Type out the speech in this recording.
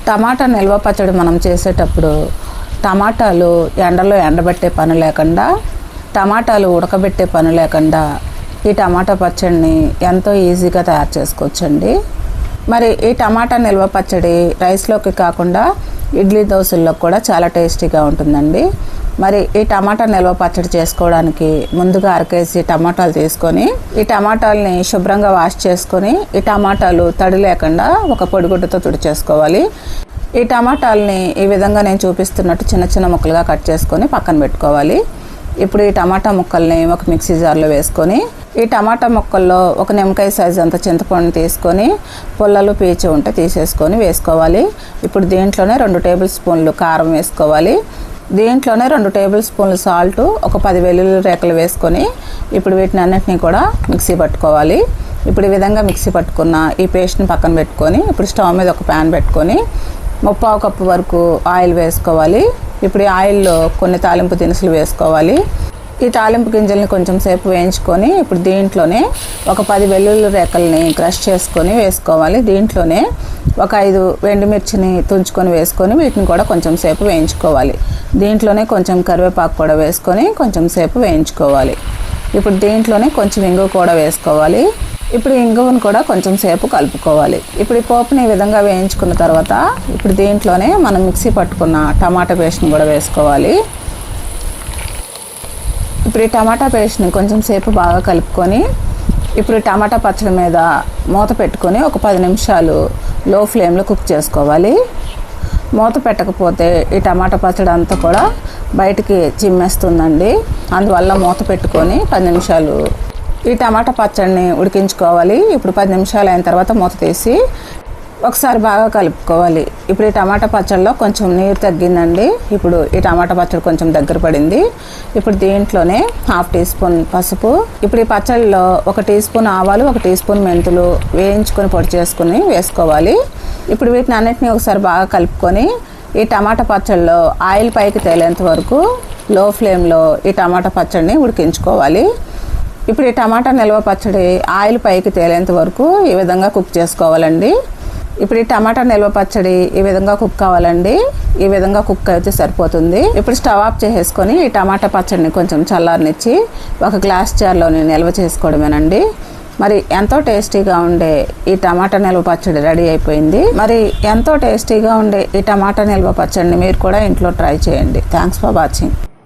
టమాటా నిల్వ పచ్చడి మనం చేసేటప్పుడు టమాటాలు ఎండలో ఎండబెట్టే పని లేకుండా, టమాటాలు ఉడకబెట్టే పని లేకుండా ఈ టమాటా పచ్చడిని ఎంతో ఈజీగా తయారు చేసుకోవచ్చండి. మరి ఈ టమాటా నిల్వ పచ్చడి రైస్లోకి కాకుండా ఇడ్లీ దోశల్లో కూడా చాలా టేస్టీగా ఉంటుందండి. మరి ఈ టమాటా నిల్వ పచ్చడి చేసుకోవడానికి ముందుగా 1 కేజీ టమాటాలు తీసుకొని ఈ టమాటాలని శుభ్రంగా వాష్ చేసుకొని ఈ టమాటాలు తడి లేకుండా ఒక పొడిగుడ్డతో తుడిచేసుకోవాలి. ఈ టమాటాలని ఈ విధంగా నేను చూపిస్తున్నట్టు చిన్న చిన్న ముక్కలుగా కట్ చేసుకొని పక్కన పెట్టుకోవాలి. ఇప్పుడు ఈ టమాటా ముక్కల్ని ఒక మిక్సీ జార్లో వేసుకొని ఈ టమాటా ముక్కల్లో ఒక నిమ్మకాయ సైజు అంత చింతపండు తీసుకొని పుల్లలు పీచు ఉంటే తీసేసుకొని వేసుకోవాలి. ఇప్పుడు దీంట్లోనే 2 టేబుల్ స్పూన్లు కారం వేసుకోవాలి. దీంట్లోనే 2 టేబుల్ స్పూన్లు సాల్ట్, ఒక 10 వెల్లుల్లి రేకలు వేసుకొని ఇప్పుడు వీటిని అన్నిటినీ కూడా మిక్సీ పట్టుకోవాలి. ఇప్పుడు ఈ విధంగా మిక్సీ పట్టుకున్న ఈ పేస్ట్ని పక్కన పెట్టుకొని ఇప్పుడు స్టవ్ మీద ఒక ప్యాన్ పెట్టుకొని 1/2 కప్పు వరకు ఆయిల్ వేసుకోవాలి. ఇప్పుడు ఈ ఆయిల్లో కొన్ని తాలింపు దినుసులు వేసుకోవాలి. ఈ తాలింపు గింజల్ని కొంచెం సేపు వేయించుకొని ఇప్పుడు దీంట్లోనే ఒక 10 వెల్లుల్లి రేకల్ని క్రష్ చేసుకొని వేసుకోవాలి. దీంట్లోనే ఒక 5 ఎండుమిర్చిని తుంచుకొని వేసుకొని వీటిని కూడా కొంచెం సేపు వేయించుకోవాలి. దీంట్లోనే కొంచెం కరివేపాకు కూడా వేసుకొని కొంచెం సేపు వేయించుకోవాలి. ఇప్పుడు దీంట్లోనే కొంచెం ఇంగువ కూడా వేసుకోవాలి. ఇప్పుడు ఇంగువను కూడా కొంచెం సేపు కలుపుకోవాలి. ఇప్పుడు ఈ పోపుని ఈ విధంగా వేయించుకున్న తర్వాత ఇప్పుడు దీంట్లోనే మనం మిక్సీ పట్టుకున్న టమాటా పేస్ట్ని కూడా వేసుకోవాలి. ఇప్పుడు ఈ టమాటా పేస్ట్ని కొంచెం సేపు బాగా కలుపుకొని ఇప్పుడు టమాటా పచ్చడి మీద మూత పెట్టుకొని ఒక 10 నిమిషాలు లో ఫ్లేమ్లో కుక్ చేసుకోవాలి. మూత పెట్టకపోతే ఈ టమాటా పచ్చడి అంతా కూడా బయటికి చిమ్మేస్తుందండి. అందువల్ల మూత పెట్టుకొని 10 నిమిషాలు ఈ టమాటా పచ్చడిని ఉడికించుకోవాలి. ఇప్పుడు 10 నిమిషాలు అయిన తర్వాత మూత తీసి ఒకసారి బాగా కలుపుకోవాలి. ఇప్పుడు ఈ టమాటా పచ్చడిలో కొంచెం నీరు తగ్గిందండి. ఇప్పుడు ఈ టమాటా పచ్చడి కొంచెం దగ్గర పడింది. ఇప్పుడు దీంట్లోనే 1/2 టీ స్పూన్ పసుపు, ఇప్పుడు ఈ పచ్చడిలో 1 టీ స్పూన్ ఆవాలు, 1 టీ స్పూన్ మెంతులు వేయించుకొని పొడి చేసుకుని వేసుకోవాలి. ఇప్పుడు వీటిని అన్నిటినీ ఒకసారి బాగా కలుపుకొని ఈ టమాటా పచ్చడిలో ఆయిల్ పైకి తేలేంత వరకు లో ఫ్లేమ్లో ఈ టమాటా పచ్చడిని ఉడికించుకోవాలి. ఇప్పుడు ఈ టమాటా నిల్వ పచ్చడి ఆయిల్ పైకి తేలేంత వరకు ఈ విధంగా కుక్ చేసుకోవాలండి. ఇప్పుడు ఈ టమాటా నిల్వ పచ్చడి ఈ విధంగా కుక్ కావాలండి. ఈ విధంగా కుక్ అయితే సరిపోతుంది. ఇప్పుడు స్టవ్ ఆఫ్ చేసేసుకొని ఈ టమాటా పచ్చడిని కొంచెం చల్లారనిచ్చి ఒక గ్లాస్ జార్లోని నిల్వ చేసుకోవడమేనండి. మరి ఎంతో టేస్టీగా ఉండే ఈ టమాటా నిల్వ పచ్చడి రెడీ అయిపోయింది. మరి ఎంతో టేస్టీగా ఉండే ఈ టమాటా నిల్వ పచ్చడిని మీరు కూడా ఇంట్లో ట్రై చేయండి. Thanks for watching.